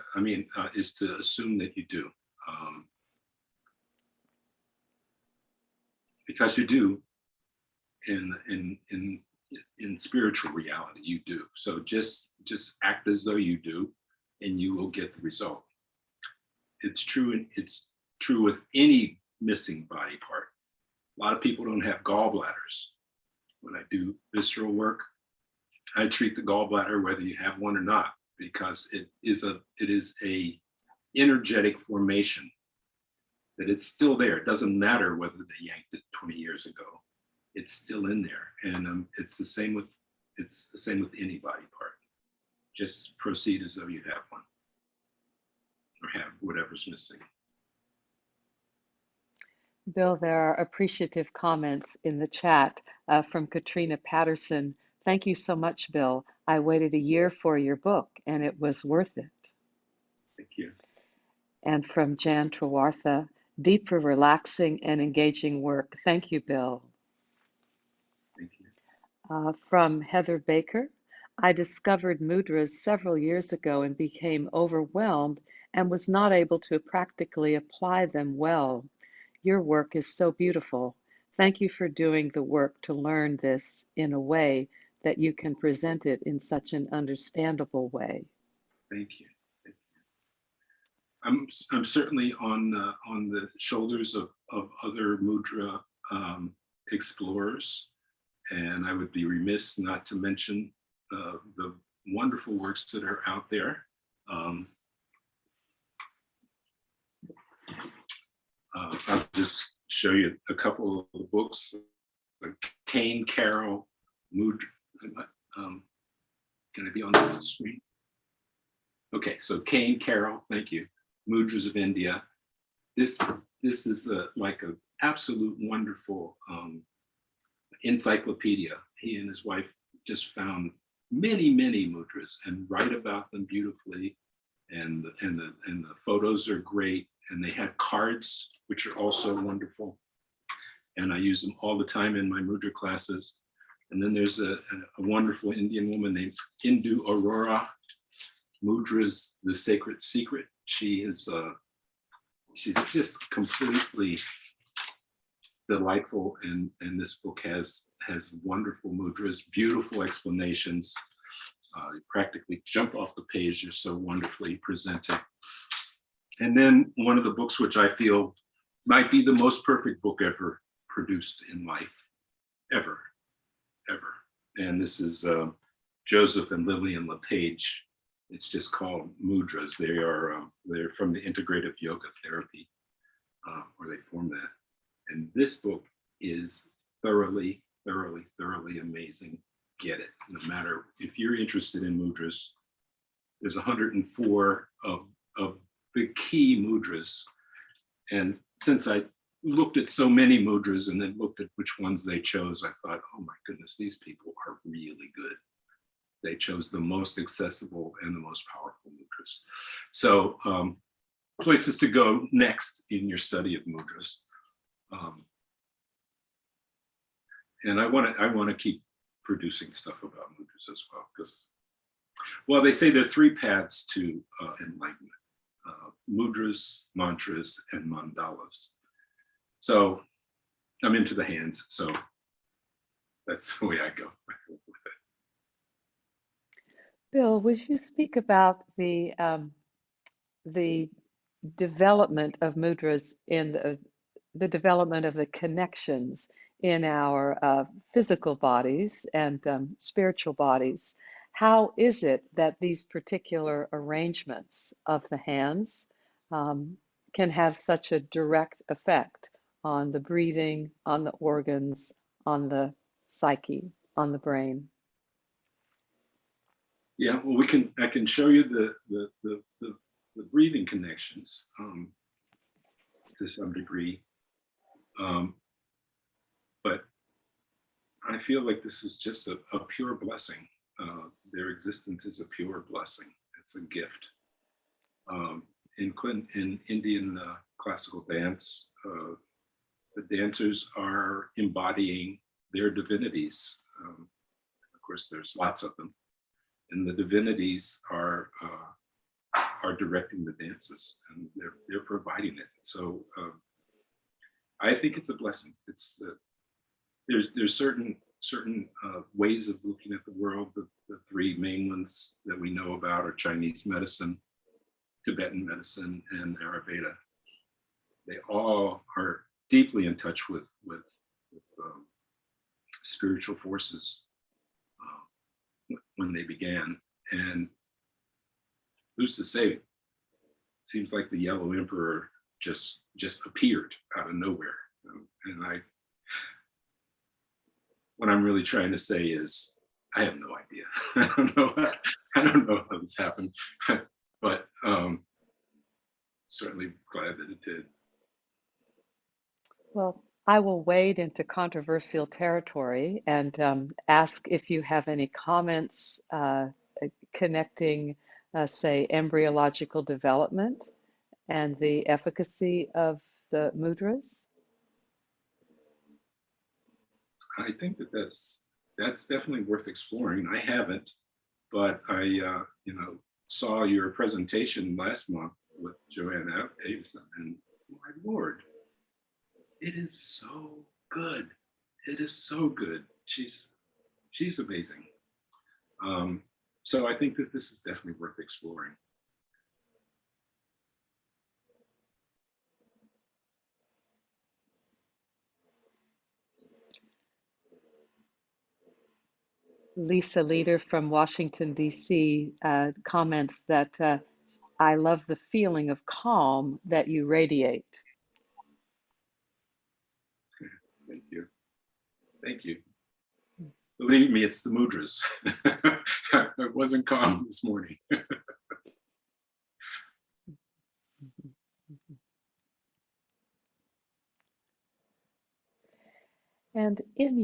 is to assume that you do, because you do in spiritual reality, you do. So just act as though you do, and you will get the result. It's true with any missing body part. A lot of people don't have gallbladders. When I do visceral work, I treat the gallbladder whether you have one or not, because it is a energetic formation, that it's still there. It doesn't matter whether they yanked it 20 years ago. It's still in there, and it's the same with any body part. Just proceed as though you have one, or have whatever's missing. Bill, there are appreciative comments in the chat from Katrina Patterson. Thank you so much, Bill. I waited a year for your book, and it was worth it. Thank you. And from Jan Trawartha, Deeper, relaxing, and engaging work. Thank you, Bill. Thank you. From Heather Baker, I discovered mudras several years ago and became overwhelmed and was not able to practically apply them well. Your work is so beautiful. Thank you for doing the work to learn this in a way that you can present it in such an understandable way. Thank you. I'm certainly on the shoulders of other mudra explorers, and I would be remiss not to mention the wonderful works that are out there. I'll just show you a couple of the books. Kane Carroll Mudra. Can I be on the screen? Okay, so Kane Carroll, thank you. Mudras of India. This is like an absolute wonderful encyclopedia. He and his wife just found many mudras and write about them beautifully, and the photos are great, and they had cards which are also wonderful, and I use them all the time in my mudra classes. And then there's a wonderful Indian woman named Indu Aurora, Mudras, the Sacred Secret. She's just completely delightful, and this book has wonderful mudras, beautiful explanations. You practically jump off the page, they're so wonderfully presented. And then one of the books which I feel might be the most perfect book ever produced in life, ever. And this is Joseph and Lillian LePage. It's just called Mudras. They're from the Integrative Yoga Therapy, where they form that. And this book is thoroughly amazing. Get it. No matter if you're interested in mudras, there's 104 of the key mudras. And since I looked at so many mudras and then looked at which ones they chose, I thought, oh my goodness, these people are really good. They chose the most accessible and the most powerful mudras. So places to go next in your study of mudras. And I want to keep producing stuff about mudras as well, because, well, they say there are three paths to enlightenment: mudras, mantras, and mandalas. So I'm into the hands, so that's the way I go with it. Bill, would you speak about the development of mudras in the development of the connections in our physical bodies and spiritual bodies? How is it that these particular arrangements of the hands can have such a direct effect on the breathing, on the organs, on the psyche, on the brain? Yeah, well, I can show you the breathing connections to some degree, but I feel like this is just a pure blessing. Their existence is a pure blessing. It's a gift. In Indian classical dance, the dancers are embodying their divinities. Of course, there's lots of them, and the divinities are directing the dances, and they're providing it. So I think it's a blessing. It's there's certain ways of looking at the world. The three main ones that we know about are Chinese medicine, Tibetan medicine, and Ayurveda. They all are deeply in touch with spiritual forces when they began. And who's to say? Seems like the Yellow Emperor just appeared out of nowhere. And what I'm really trying to say is, I have no idea. I don't know how this happened, but certainly glad that it did. Well, I will wade into controversial territory and ask if you have any comments connecting, say, embryological development and the efficacy of the mudras? I think that that's definitely worth exploring. I haven't, but I saw your presentation last month with Joanna Davison, and my Lord, it is so good. It is so good. She's amazing. So I think that this is definitely worth exploring. Lisa Leader from Washington, D.C. Comments that I love the feeling of calm that you radiate. Thank you. Thank you. Believe me, it's the mudras. I wasn't calm this morning. And in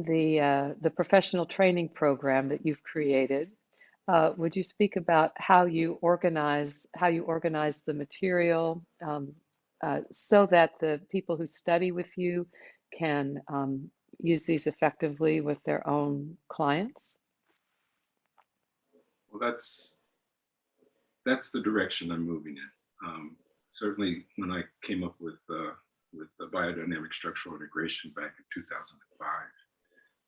the professional training program that you've created, would you speak about how you organize the material so that the people who study with you can use these effectively with their own clients? Well, that's the direction I'm moving in. Certainly, when I came up with the biodynamic structural integration back in 2005,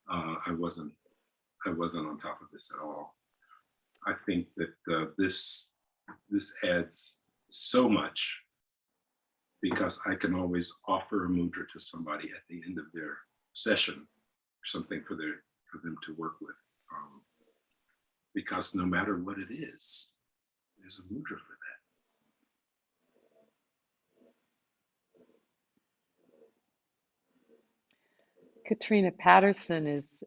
I wasn't on top of this at all. I think that this adds so much, because I can always offer a mudra to somebody at the end of their session, something for them to work with. Because no matter what it is, there's a mudra for that. Katrina Patterson is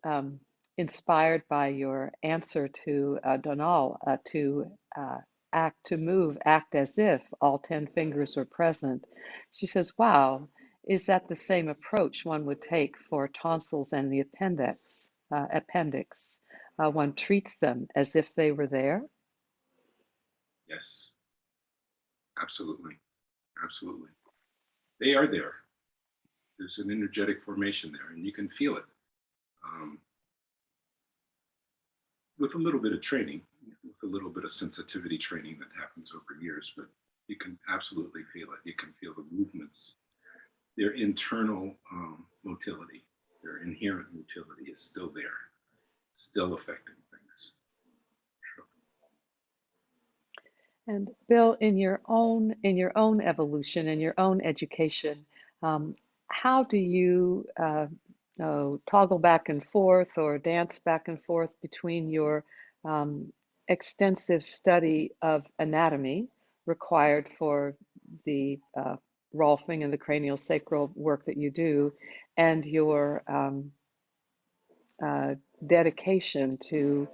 inspired by your answer to Donal to act as if all 10 fingers were present. She says, wow, is that the same approach one would take for tonsils and the appendix? One treats them as if they were there? Yes, absolutely. Absolutely. They are there. There's an energetic formation there, and you can feel it. With a little bit of training, with a little bit of sensitivity training that happens over years, but you can absolutely feel it. You can feel the movements. Their internal motility, their inherent motility is still there, still affecting things. And Bill, in your own evolution, in your own education, how do you toggle back and forth or dance back and forth between your extensive study of anatomy required for the Rolfing and the cranial sacral work that you do, and your dedication to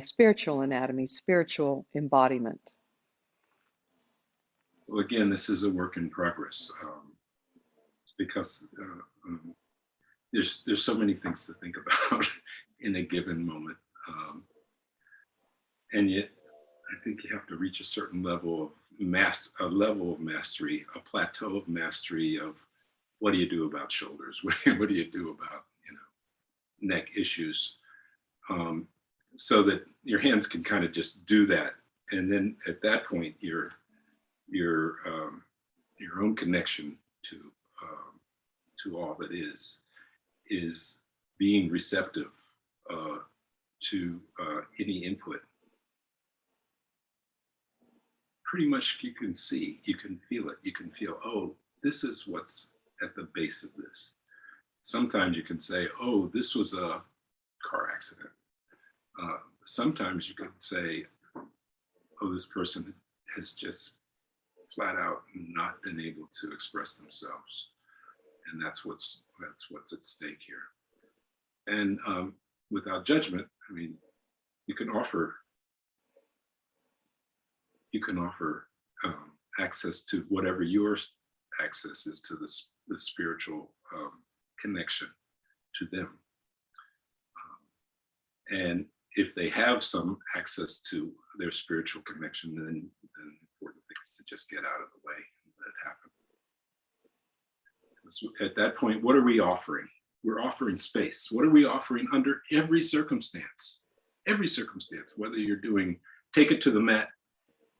spiritual anatomy, spiritual embodiment? Well, again, this is a work in progress, because there's so many things to think about in a given moment, and yet I think you have to reach a certain level of mastery, a plateau of mastery of what do you do about shoulders, what do you do about neck issues, so that your hands can kind of just do that, and then at that point your own connection to all that is being receptive to any input. Pretty much you can see, you can feel it, you can feel, oh, this is what's at the base of this. Sometimes you can say, oh, this was a car accident. Sometimes you could say, oh, this person has just flat out not been able to express themselves, and that's what's at stake here. And without judgment, I mean, you can offer access to whatever your access is to the spiritual connection to them, and if they have some access to their spiritual connection, then the important thing is to just get out of the way and it happen. So at that point, what are we offering? We're offering space. What are we offering under every circumstance? Every circumstance, whether you're doing take it to the mat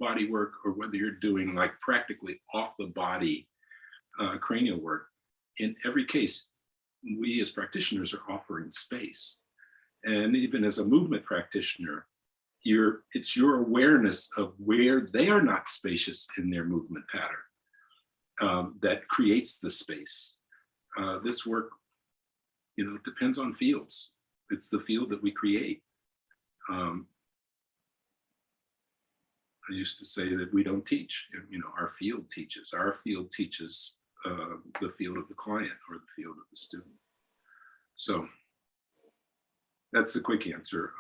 body work or whether you're doing like practically off the body cranial work, in every case, we as practitioners are offering space. And even as a movement practitioner, it's your awareness of where they are not spacious in their movement pattern that creates the space. This work, depends on fields. It's the field that we create. I used to say that we don't teach, our field teaches. Our field teaches the field of the client or the field of the student. So that's the quick answer.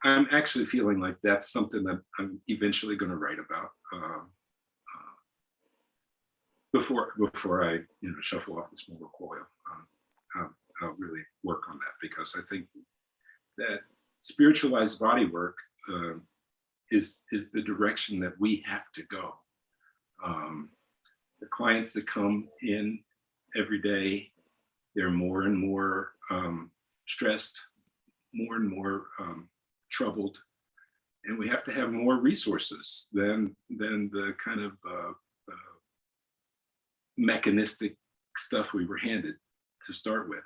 I'm actually feeling like that's something that I'm eventually going to write about before I shuffle off this mortal coil. I'll really work on that, because I think that spiritualized body work is the direction that we have to go. The clients that come in every day, they're more and more stressed, more and more troubled, and we have to have more resources than the kind of mechanistic stuff we were handed to start with.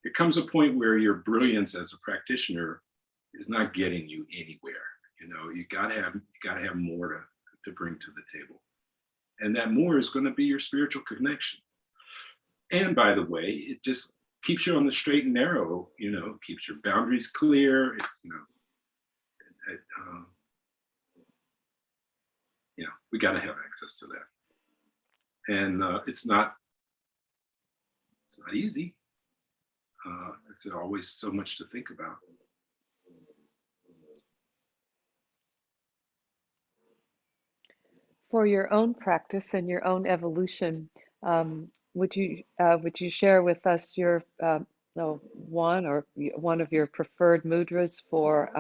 It comes a point where your brilliance as a practitioner is not getting you anywhere. You gotta have more to bring to the table, and that more is going to be your spiritual connection. And by the way, it just keeps you on the straight and narrow. Keeps your boundaries clear. We got to have access to that, and it's not easy. It's always so much to think about. For your own practice and your own evolution, would you share with us your one of your preferred mudras for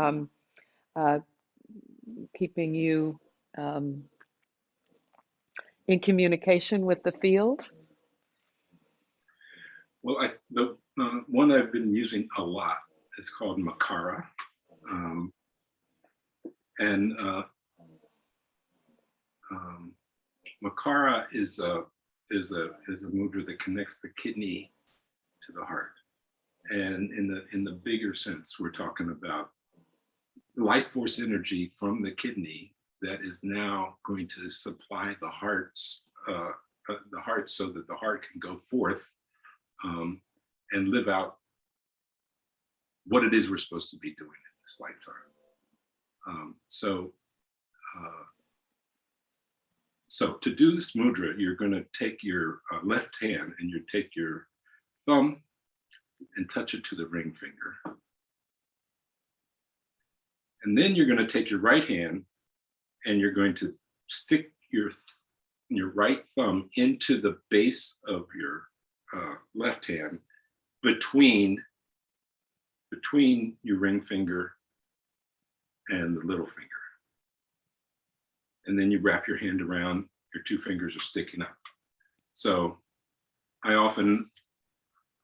keeping you in communication with the field? Well, the one I've been using a lot is called Makara, and Makara is a mudra that connects the kidney to the heart, and in the bigger sense, we're talking about life force energy from the kidney that is now going to supply the heart so that the heart can go forth and live out what it is we're supposed to be doing in this lifetime. So to do this mudra, you're going to take your left hand and you take your thumb and touch it to the ring finger. And then you're going to take your right hand and you're going to stick your right thumb into the base of your left hand between your ring finger and the little finger. And then you wrap your hand around, your two fingers are sticking up. So I often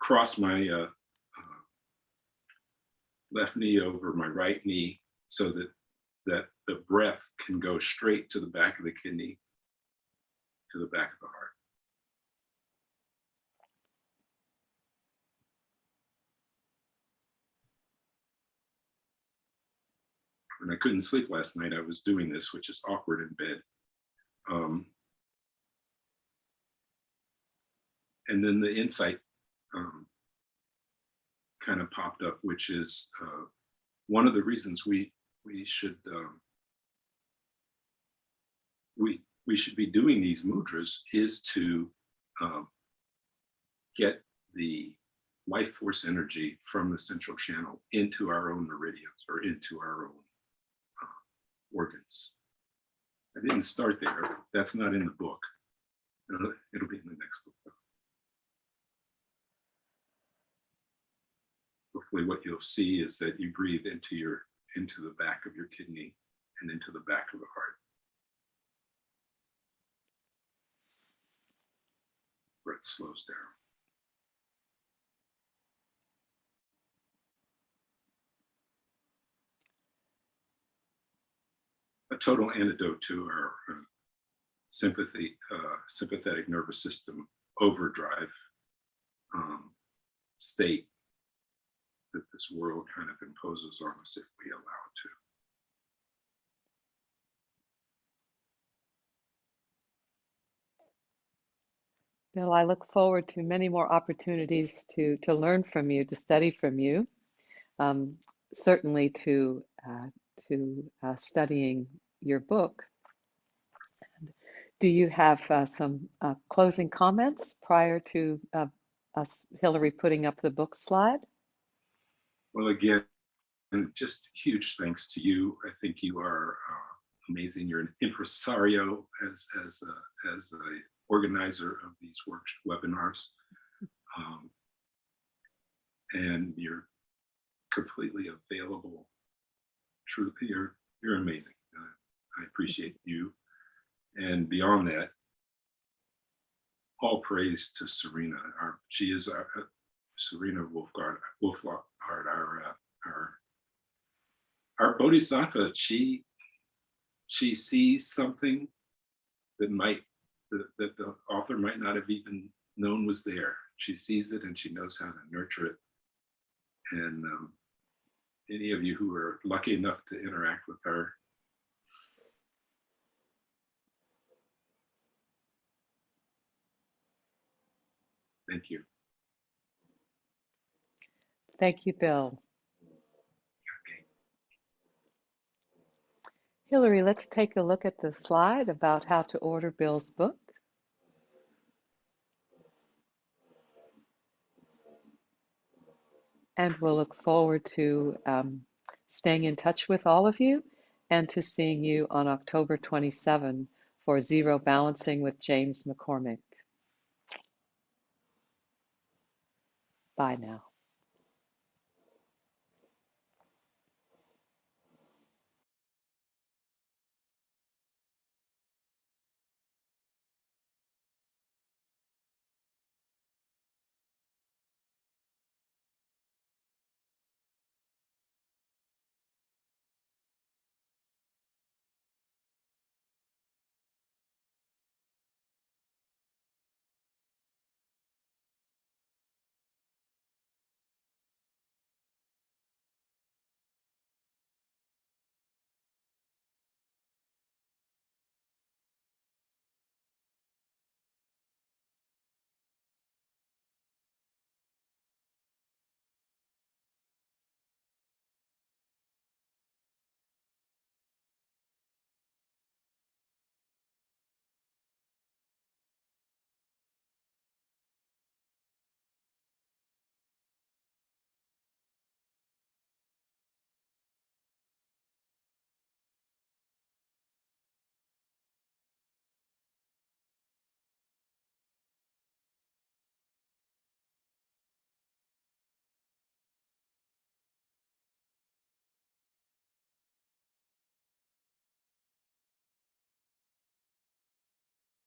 cross my left knee over my right knee so that the breath can go straight to the back of the kidney, to the back of the heart. When I couldn't sleep last night, I was doing this, which is awkward in bed. And then the insight kind of popped up, which is one of the reasons we should be doing these mudras is to get the life force energy from the central channel into our own meridians or into our own organs. I didn't start there. That's not in the book. It'll be in the next book, though. Hopefully what you'll see is that you breathe into the back of your kidney and into the back of the heart. breath slows down. A total antidote to our sympathetic nervous system overdrive state that this world kind of imposes on us if we allow it to. Bill, I look forward to many more opportunities to learn from you, to study from you, certainly to studying your book. Do you have some closing comments prior to us, Hillary, putting up the book slide? Well, again, just huge thanks to you. I think you are amazing. You're an impresario as a organizer of these webinars, and you're completely available. Truly, you're amazing. I appreciate you. And beyond that, all praise to Serena. She is Serena Wolfgard, our bodhisattva. She sees something that that the author might not have even known was there. She sees it and she knows how to nurture it. And any of you who are lucky enough to interact with her, thank you. Thank you, Bill. Hillary, let's take a look at the slide about how to order Bill's book. And we'll look forward to staying in touch with all of you and to seeing you on October 27 for Zero Balancing with James McCormick. Bye now.